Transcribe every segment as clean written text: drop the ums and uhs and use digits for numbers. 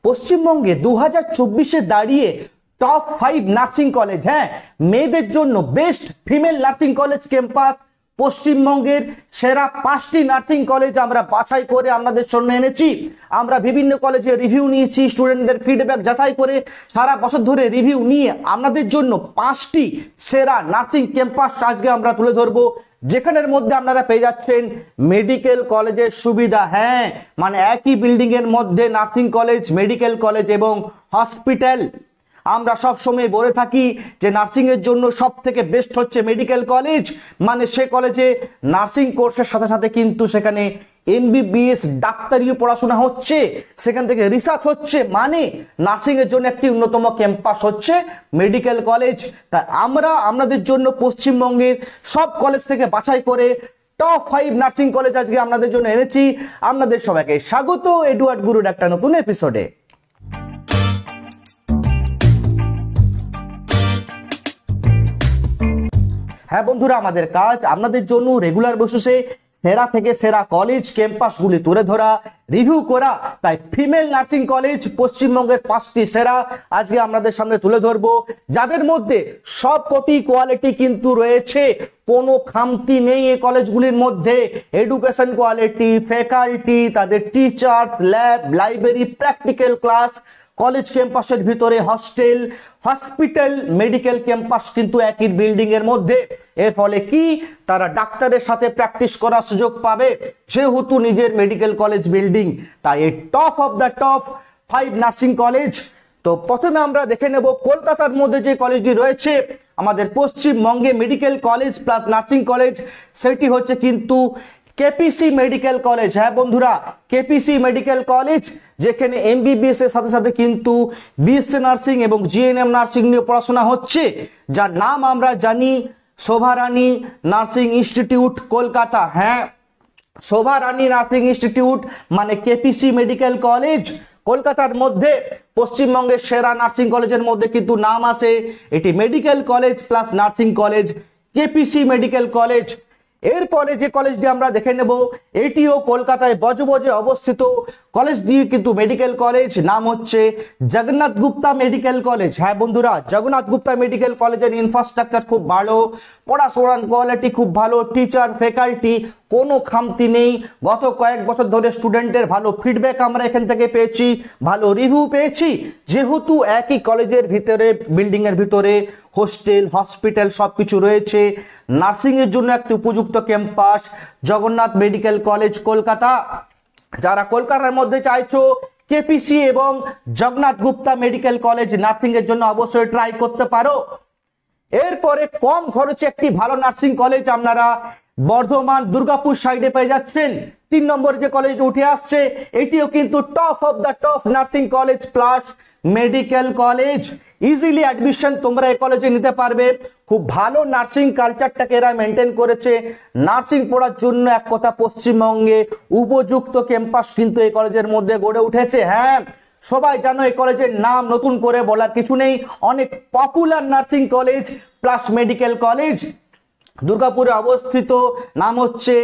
পশ্চিমবঙ্গে 2024-এ দাঁড়িয়ে top 5 nursing college, হ্যাঁ মেয়েদের জন্য best female nursing college campus, পশ্চিমবঙ্গের সেরা 5টি নার্সিং কলেজ আমরা বাছাই করে আপনাদের সামনে এনেছি। আমরা বিভিন্ন কলেজে রিভিউ নিয়েছি, স্টুডেন্টদের ফিডব্যাক যাচাই করে সারা বছর ধরে রিভিউ নিয়ে আপনাদের জন্য 5টি সেরা নার্সিং ক্যাম্পাস আজকে আমরা তুলে ধরবো, যেখানের মধ্যে আপনারা পেয়ে যাচ্ছেন মেডিকেল কলেজের সুবিধা। হ্যাঁ মানে একই বিল্ডিং এর মধ্যে নার্সিং কলেজ, মেডিকেল কলেজ এবং হসপিটাল। আমরা সব সময় বলে থাকি যে নার্সিং এর জন্য সব থেকে বেস্ট হচ্ছে মেডিকেল কলেজ, মানে সে কলেজে নার্সিং কোর্সের সাথে সাথে কিন্তু সেখানে এমবিবিএস ডাক্তারিও পড়াশোনা হচ্ছে, সেখান থেকে রিসার্চ হচ্ছে, মানে নার্সিং এর জন্য একটি অন্যতম ক্যাম্পাস হচ্ছে মেডিকেল কলেজ। তাই আমরা আপনাদের জন্য পশ্চিমবঙ্গের সব কলেজ থেকে বাছাই করে টপ 5 নার্সিং কলেজ আজকে আপনাদের জন্য এনেছি। আপনাদের সবাইকে স্বাগত এডুয়ার্ড গুরুর একটা নতুন এপিসোডে। হ্যাঁ বন্ধুরা, আমাদের কাজ আপনাদের জন্য রেগুলার বেসিসে সেরা থেকে সেরা কলেজ ক্যাম্পাসগুলি তুলে ধরা, রিভিউ করা। তাই ফিমেল নার্সিং কলেজ পশ্চিমবঙ্গের 5টি সেরা আজকে আপনাদের সামনে তুলে ধরবো, যাদের মধ্যে সব কটি কোয়ালিটি কিন্তু রয়েছে, কোনো খামতি নেই এই কলেজগুলির মধ্যে। এডুকেশন কোয়ালিটি, ফ্যাকাল্টি, তাদের teacher, lab, library, practical class, college ক্যাম্পাসের ভিতরে হস্টেল, হসপিটাল, মেডিকেল ক্যাম্পাস কিন্তু একই বিল্ডিং এর মধ্যে। এর ফলে কি তারা ডাক্তারের সাথে প্র্যাকটিস করার সুযোগ পাবে, যেহেতু নিজের মেডিকেল কলেজ বিল্ডিং। তাই এই top of the top 5 nursing college. তো প্রথমে আমরা দেখে নেব কলকাতার মধ্যে যে কলেজটি রয়েছে আমাদের পশ্চিমবঙ্গে medical college plus nursing college, সেটি হচ্ছে কিন্তু কেপিসি মেডিকেল কলেজ। হ্যাঁ বন্ধুরা, কেপিসি মেডিকেল কলেজ, যেখানে এমবিবিএস এর সাথে সাথে কিন্তু বিএসসি নার্সিং এবং জিএনএম নার্সিং নিয়ে পড়াশোনা হচ্ছে, যার নাম আমরা জানি শোভা রানী নার্সিং ইনস্টিটিউট কলকাতা। হ্যাঁ, শোভা রানী নার্সিং ইনস্টিটিউট মানে কেপিসি মেডিকেল কলেজ কলকাতার মধ্যে পশ্চিমবঙ্গের সেরা নার্সিং কলেজের মধ্যে কিন্তু নাম আসে। এটি medical college plus nursing college, KPC medical college. এরপরে যে কলেজটি আমরা দেখে নেব, এটিও কলকাতায় বজবজে অবস্থিত কলেজ দিয়ে কিন্তু মেডিকেল কলেজ, নাম হচ্ছে জগন্নাথ গুপ্তা মেডিকেল কলেজ। হ্যাঁ বন্ধুরা, জগন্নাথ গুপ্তা মেডিকেল কলেজের ইনফ্রাস্ট্রাকচার খুব ভালো, পড়াশোনার কোয়ালিটি খুব ভালো, টিচার ফ্যাকাল্টি কোনো খামতি নেই। গত কয়েক বছর ধরে স্টুডেন্টের ভালো ফিডব্যাক আমরা এখান থেকে পেয়েছি, ভালো রিভিউ পেয়েছি, যেহেতু একই কলেজের ভিতরে বিল্ডিং এর ভিতরে হোস্টেল, হসপিটাল সবকিছু রয়েছে। নার্সিং এর জন্য একটি উপযুক্ত campus Jagannath medical college Kolkata. যারা কলকাতার মধ্যে চাইছো কেপিসি এবং Jagannath Gupta medical college nursing এর জন্য অবশ্যই ট্রাই করতে পারো। এরপরে কম খরচে একটি ভালো নার্সিং কলেজ আপনারা বর্ধমান দুর্গাপুর সাইডে পেয়ে যাচ্ছেন। 3 নম্বরে যে কলেজটা উঠে আসছে, এটিও কিন্তু top of the top nursing college plus medical college. Easily admission তোমরা এই কলেজে নিতে পারবে। খুব ভালো নার্সিং কালচারটাকে এরা মেনটেন করেছে। নার্সিং পড়ার জন্য এক কথা পশ্চিমবঙ্গে উপযুক্ত ক্যাম্পাস কিন্তু এই কলেজের মধ্যে গড়ে উঠেছে। হ্যাঁ, সবাই জানো এই কলেজের নাম নতুন করে বলার কিছু নেই, অনেক popular nursing college plus medical college. দুর্গাপুরে অবস্থিত, নাম হচ্ছে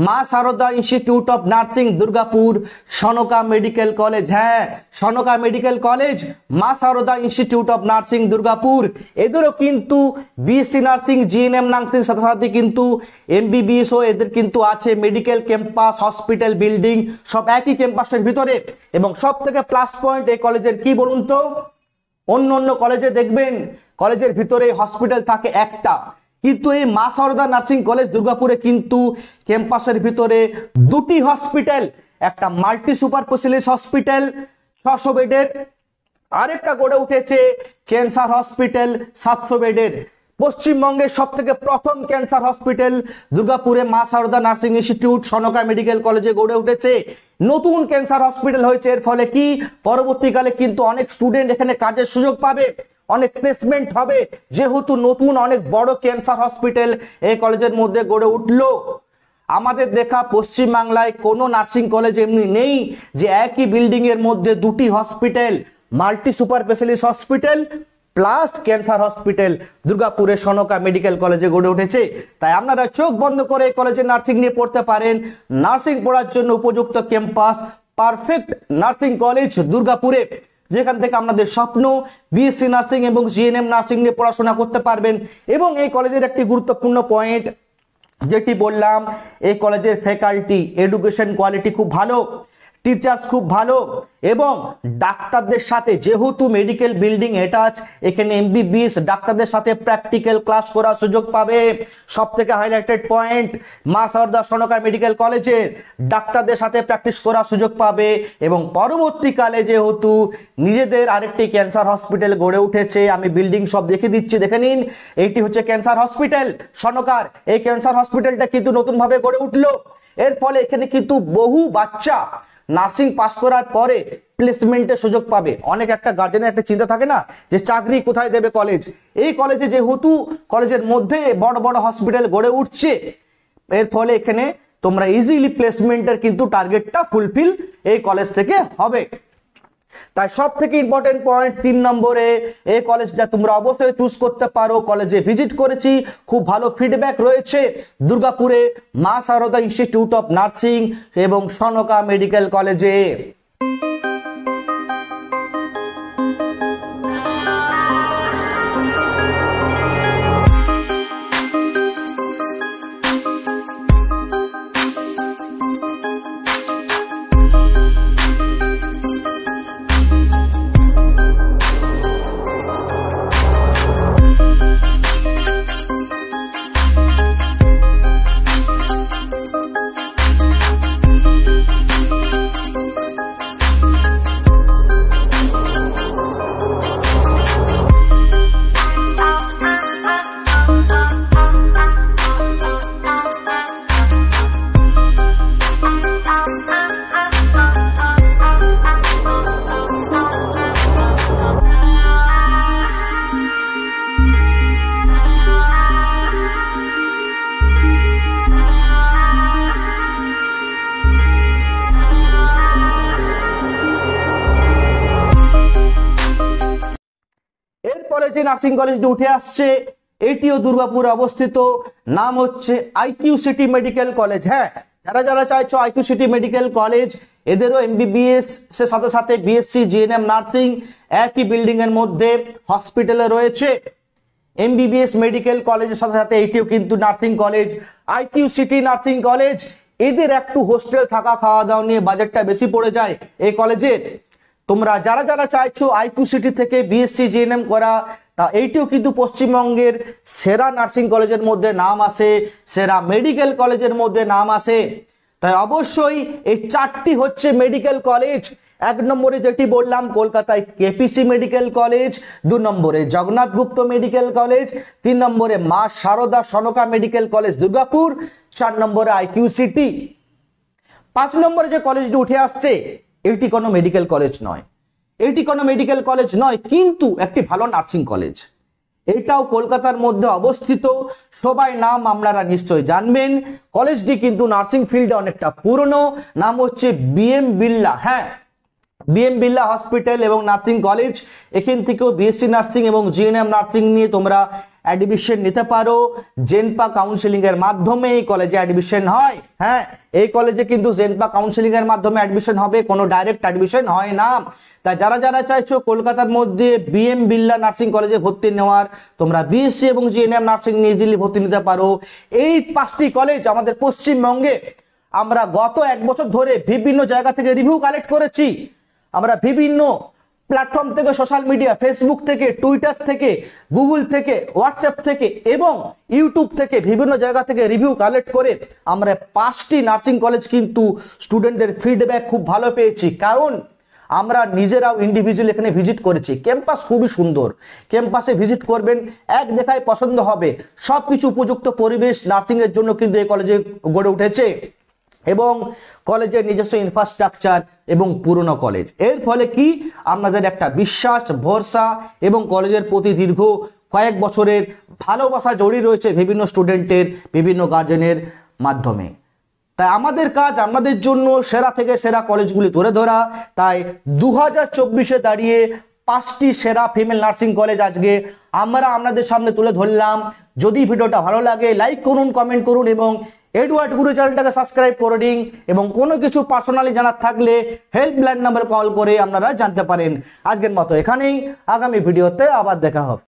Maa Sharda institute of nursing Durgapur, Sanka medical college. হ্যাঁ, Sanka medical college, Maa Sharda institute of nursing Durgapur. এদেরও কিন্তু বিএসসি নার্সিং, জিএনএম নার্সিং সাথে সাথে কিন্তু এমবিবিএসও এদের কিন্তু আছে। মেডিকেল ক্যাম্পাস, হসপিটাল বিল্ডিং সব একই ক্যাম্পাসের ভিতরে। এবং সব থেকে প্লাস পয়েন্ট এই কলেজের কি বলুন তো, অন্য কলেজে দেখবেন কলেজের ভিতরে হসপিটাল থাকে একটা, কিন্তু এই মা শারদা নার্সিং কলেজ দুর্গাপুরে কিন্তু ক্যাম্পাসের ভিতরে 2টি হসপিটাল, একটা মাল্টি সুপার স্পেশালিস্ট হসপিটাল 600 বেডের, আরেকটা গড়ে উঠেছে ক্যান্সার হসপিটাল 700 বেডের। পশ্চিমবঙ্গের সব থেকে প্রথম ক্যান্সার হসপিটাল দুর্গাপুরে Maa Sharda nursing institute Sanka medical কলেজে গড়ে উঠেছে। নতুন ক্যান্সার হসপিটাল হয়েছে, এর ফলে কি পরবর্তীকালে কিন্তু অনেক স্টুডেন্ট এখানে কাজের সুযোগ পাবে, অনেক প্লেসমেন্ট হবে, যেহেতু নতুন অনেক বড় ক্যান্সার হসপিটাল এই কলেজের মধ্যে গড়ে উঠলো। আমাদের দেখা পশ্চিমবাংলায় কোনো নার্সিং কলেজ এমনি নেই যে একই বিল্ডিং এর মধ্যে 2টি hospital, multi super specialist hospital plus cancer hospital দুর্গাপুরে সনকা মেডিকেল কলেজে গড়ে উঠেছে। তাই আপনারা চোখ বন্ধ করে এই কলেজে নার্সিং নিয়ে পড়তে পারেন। নার্সিং পড়ার জন্য উপযুক্ত ক্যাম্পাস পারফেক্ট নার্সিং কলেজ দুর্গাপুরে। যেখান থেকে আপনাদের স্বপ্ন বিএসসি নার্সিং এবং জিএনএম নার্সিং নিয়ে পড়াশোনা করতে পারবেন। এবং এই কলেজের একটি গুরুত্বপূর্ণ পয়েন্ট যেটি বললাম, এই কলেজের ফ্যাকাল্টি এডুকেশন কোয়ালিটি খুব ভালো, টিচার্স খুব ভালো, এবং ডাক্তারদের সাথে যেহেতু মেডিকেল বিল্ডিং অ্যাটাচ, এখানে এমবিবিএস ডাক্তারদের সাথে প্র্যাকটিক্যাল ক্লাস করার সুযোগ পাবে। সব থেকে হাইলাইটেড পয়েন্ট, মা শারদা সনকা মেডিকেল কলেজের ডাক্তারদের সাথে প্র্যাকটিস করার সুযোগ পাবে। এবং পরবর্তীকালে যেহেতু নিজেদের আরেকটি ক্যান্সার হসপিটাল গড়ে উঠেছে, আমি বিল্ডিং সব দেখে দিচ্ছি, দেখে নিন। এইটি হচ্ছে ক্যান্সার হসপিটাল সনকার। এই ক্যান্সার হসপিটালটা কিন্তু নতুনভাবে গড়ে উঠলো। এর ফলে এখানে কিন্তু বহু বাচ্চা নার্সিং পাস করার পরে প্লেসমেন্টের সুযোগ পাবে। অনেক একটা গার্জেনের একটা চিন্তা থাকে না যে চাকরি কোথায় দেবে কলেজ, এই কলেজে যেহেতু কলেজের মধ্যে বড় বড় হসপিটাল গড়ে উঠছে, এর ফলে এখানে তোমরা ইজিলি প্লেসমেন্টের কিন্তু টার্গেটটা ফুলফিল এই কলেজ থেকে হবে। তাই সব থেকে ইম্পর্টেন্ট পয়েন্ট 3 নম্বরে, এই কলেজটা তোমরা অবশ্যই চুজ করতে পারো। কলেজে ভিজিট করেছি, খুব ভালো ফিডব্যাক রয়েছে দুর্গাপুরে Maa Sharda institute of nursing এবং সনকা মেডিকেল কলেজে। এরপরে যে নার্সিং কলেজটি উঠে আসছে, এটিও দুর্গাপুরে অবস্থিত, নাম হচ্ছে আইকিউ সিটি মেডিকেল কলেজ। হ্যাঁ, যারা যারা চাইছো আইকিউ সিটি মেডিকেল কলেজ, এদেরও এমবিবিএস এর সাথে সাথে বিএসসি জিএনএম নার্সিং একই বিল্ডিং এর মধ্যে হসপিটালে রয়েছে। এমবিবিএস মেডিকেল কলেজের সাথে সাথে এটিও কিন্তু nursing college, IQ city nursing college. এদের একটু হোস্টেল থাকা খাওয়া দাওয়া নিয়ে বাজেটটা বেশি পড়ে যায় এই কলেজের। তোমরা যারা যারা চাইছো আইকিউ সিটি থেকে বিএসসি জিএনএম করা, তা এইটিও কিন্তু পশ্চিমবঙ্গের সেরা নার্সিং কলেজের মধ্যে নাম আসে, সেরা মেডিকেল কলেজের মধ্যে নাম আসে। তাই অবশ্যই এই 4টি হচ্ছে মেডিকেল কলেজ। 1 নম্বরে যেটি বললাম কলকাতায় কেপিসি মেডিকেল কলেজ, 2 নম্বরে জগন্নাথ গুপ্ত মেডিকেল কলেজ, 3 নম্বরে মা শারদা সনকা মেডিকেল কলেজ দুর্গাপুর, 4 নম্বরে আইকিউ সিটি। 5 নম্বরে যে কলেজটি উঠে আসছে, এটি কোনো মেডিকেল কলেজ নয়, এটি কোনো মেডিকেল কলেজ নয়, কিন্তু একটি ভালো নার্সিং কলেজ। এটাও কলকাতার মধ্যে অবস্থিত, সবাই নাম আপনারা নিশ্চয়ই জানবেন। কলেজটি কিন্তু নার্সিং ফিল্ডে অনেকটা পুরনো, নাম হচ্ছে বিএম বিড়লা। হ্যাঁ, বিএম বিড়লা হসপিটাল এবং নার্সিং কলেজ। এখান থেকেও বিএসসি নার্সিং এবং জিএনএম নার্সিং নিয়ে তোমরা অ্যাডমিশন নিতে পারো। জেনপা কাউন্সিলিং এর মাধ্যমে এই কলেজে অ্যাডমিশন হয়। হ্যাঁ, এই কলেজে কিন্তু জেনপা কাউন্সিলিং এর মাধ্যমে অ্যাডমিশন হবে, কোনো ডাইরেক্ট অ্যাডমিশন হয় না। তাই যারা যারা চাইছো কলকাতার মধ্যে বিএম বিড়লা নার্সিং কলেজে ভর্তি নেওয়ার, তোমরা বিএসসি এবং জিএনএম নার্সিং নিয়ে ইজিলি ভর্তি নিতে পারো। এই 5টি কলেজ আমাদের পশ্চিমবঙ্গে আমরা গত 1 বছর ধরে বিভিন্ন জায়গা থেকে রিভিউ কালেক্ট করেছি। আমরা বিভিন্ন প্ল্যাটফর্ম থেকে, সোশ্যাল মিডিয়া, ফেসবুক থেকে, টুইটার থেকে, গুগল থেকে, হোয়াটসঅ্যাপ থেকে এবং ইউটিউব থেকে বিভিন্ন জায়গা থেকে রিভিউ কালেক্ট করে আমরা 5টি নার্সিং কলেজ কিন্তু স্টুডেন্টদের ফিডব্যাক খুব ভালো পেয়েছি। কারণ আমরা নিজেরাও ইন্ডিভিজুয়াল এখানে ভিজিট করেছি। ক্যাম্পাস খুবই সুন্দর, ক্যাম্পাসে ভিজিট করবেন, এক দেখায় পছন্দ হবে। সবকিছু উপযুক্ত পরিবেশ নার্সিং এর জন্য কিন্তু এই কলেজে গড়ে উঠেছে এবং কলেজের নিজস্ব ইনফ্রাস্ট্রাকচার এবং পুরনো কলেজ। এর ফলে কি আপনাদের একটা বিশ্বাস, ভরসা এবং কলেজের প্রতি দীর্ঘ কয়েক বছরের ভালোবাসা জড়িয়ে রয়েছে বিভিন্ন স্টুডেন্টের, বিভিন্ন গার্জেনের মাধ্যমে। তাই আমাদের কাজ আপনাদের জন্য সেরা থেকে সেরা কলেজগুলি তুলে ধরা। তাই 2024-এ দাঁড়িয়ে 5টি সেরা ফিমেল নার্সিং কলেজ আজকে আমরা আপনাদের সামনে তুলে ধরলাম। যদি ভিডিওটা ভালো লাগে লাইক করুন, কমেন্ট করুন এবং এডওয়ার্ড গুরু চ্যানেলটাকে সাবস্ক্রাইব করে দিন এবং কোনো কিছু পার্সোনালি জানার থাকলে হেল্পলাইন নাম্বার কল করে আপনারা জানতে পারেন। আজকের মতো এখানেই, আগামী ভিডিওতে আবার দেখা হবে।